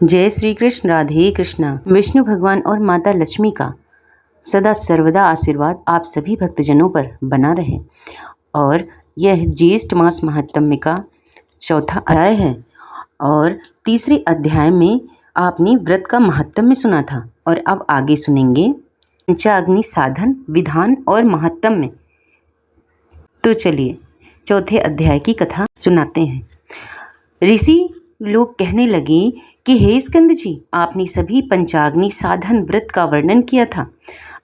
जय श्री कृष्ण। राधे कृष्णा। विष्णु भगवान और माता लक्ष्मी का सदा सर्वदा आशीर्वाद आप सभी भक्तजनों पर बना रहे। और यह ज्येष्ठ मास महात्म्य का चौथा अध्याय है और तीसरे अध्याय में आपने व्रत का महात्म्य सुना था और अब आगे सुनेंगे पंचाग्नि साधन, विधान और महात्म्य। तो चलिए चौथे अध्याय की कथा सुनाते हैं। ऋषि लोग कहने लगे कि हे स्कंद जी, आपने सभी पंचाग्नि साधन व्रत का वर्णन किया था।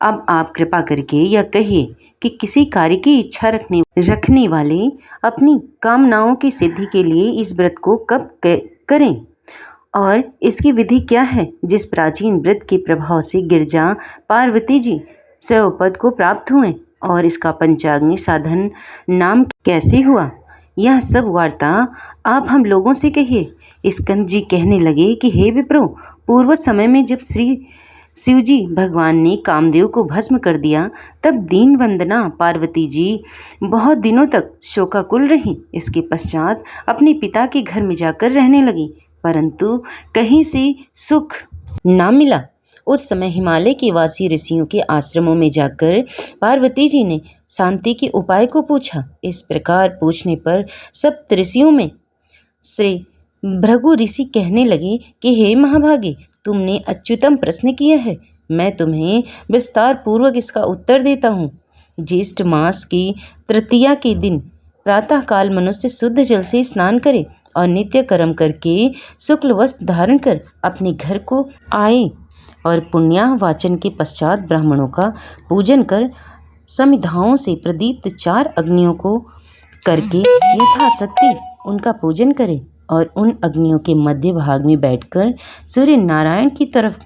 अब आप कृपा करके यह कहिए कि किसी कार्य की इच्छा रखने वाले अपनी कामनाओं की सिद्धि के लिए इस व्रत को कब करें और इसकी विधि क्या है। जिस प्राचीन व्रत के प्रभाव से गिरजा पार्वती जी स्वपद को प्राप्त हुए और इसका पंचाग्नि साधन नाम कैसे हुआ, यह सब वार्ता आप हम लोगों से कहिए। स्कंद जी कहने लगे कि हे विप्रो, पूर्व समय में जब श्री शिवजी भगवान ने कामदेव को भस्म कर दिया, तब दीन वंदना पार्वती जी बहुत दिनों तक शोकाकुल रहीं। इसके पश्चात अपने पिता के घर में जाकर रहने लगी, परंतु कहीं से सुख ना मिला। उस समय हिमालय के वासी ऋषियों के आश्रमों में जाकर पार्वती जी ने शांति के उपाय को पूछा। इस प्रकार पूछने पर सप्त ऋषियों में श्री भृगु ऋषि कहने लगे कि हे महाभागे, तुमने अच्युतम प्रश्न किया है। मैं तुम्हें विस्तार पूर्वक इसका उत्तर देता हूँ। ज्येष्ठ मास की तृतीया के दिन प्रातःकाल मनुष्य शुद्ध जल से स्नान करे और नित्य कर्म करके शुक्ल वस्त्र धारण कर अपने घर को आए और पुण्याह वाचन के पश्चात ब्राह्मणों का पूजन कर समिधाओं से प्रदीप्त 4 अग्नियों को करके यथाशक्ति उनका पूजन करे और उन अग्नियों के मध्य भाग में बैठकर सूर्य नारायण की तरफ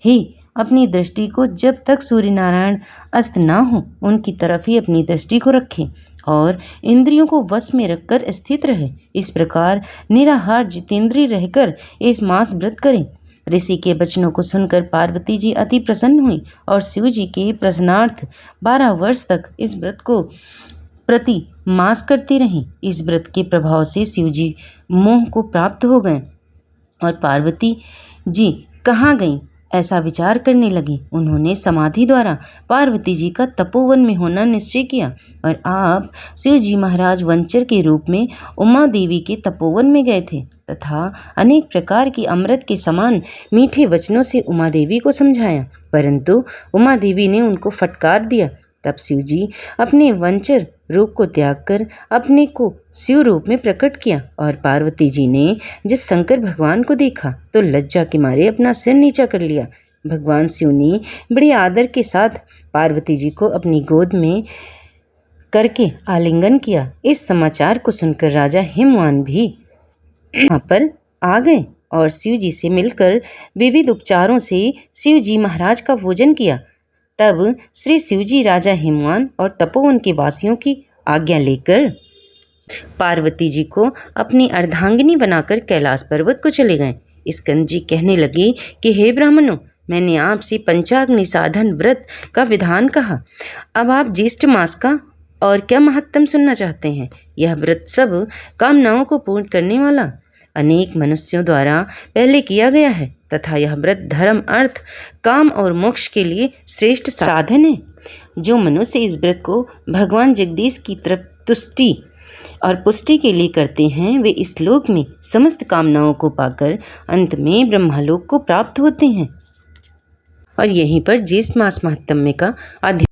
ही अपनी दृष्टि को, जब तक सूर्य नारायण अस्त ना हो उनकी तरफ ही अपनी दृष्टि को रखें और इंद्रियों को वश में रखकर स्थित रहे। इस प्रकार निराहार जितेंद्रिय रहकर इस मास व्रत करें। ऋषि के वचनों को सुनकर पार्वती जी अति प्रसन्न हुई और शिव जी के प्रसन्नार्थ 12 वर्ष तक इस व्रत को प्रति मास करती रहीं। इस व्रत के प्रभाव से शिव जी मोह को प्राप्त हो गए और पार्वती जी कहाँ गईं ऐसा विचार करने लगी। उन्होंने समाधि द्वारा पार्वती जी का तपोवन में होना निश्चय किया और आप शिव जी महाराज वंचर के रूप में उमा देवी के तपोवन में गए थे तथा अनेक प्रकार की अमृत के समान मीठे वचनों से उमा देवी को समझाया, परंतु उमा देवी ने उनको फटकार दिया। तब शिव जी अपने वंचर रूप को त्याग कर अपने को शिव रूप में प्रकट किया और पार्वती जी ने जब शंकर भगवान को देखा तो लज्जा के मारे अपना सिर नीचा कर लिया। भगवान शिव ने बड़े आदर के साथ पार्वती जी को अपनी गोद में करके आलिंगन किया। इस समाचार को सुनकर राजा हिमवान भी वहाँ पर आ गए और शिव जी से मिलकर विविध उपचारों से शिव जी महाराज का पूजन किया। तब श्री शिवजी राजा हिमवान और तपोवन के वासियों की आज्ञा लेकर पार्वती जी को अपनी अर्धांगिनी बनाकर कैलाश पर्वत को चले गए। स्कंद जी कहने लगे कि हे ब्राह्मणों, मैंने आपसे पंचाग्नि साधन व्रत का विधान कहा, अब आप ज्येष्ठ मास का और क्या महत्तम सुनना चाहते हैं। यह व्रत सब कामनाओं को पूर्ण करने वाला अनेक मनुष्यों द्वारा पहले किया गया है तथा यह व्रत धर्म, अर्थ, काम और मोक्ष के लिए श्रेष्ठ साधन है। जो मनुष्य इस व्रत को भगवान जगदीश की तरफ तुष्टि और पुष्टि के लिए करते हैं, वे इस लोक में समस्त कामनाओं को पाकर अंत में ब्रह्मलोक को प्राप्त होते हैं। और यहीं पर ज्येष्ठ मास महात्म्य का अध्याय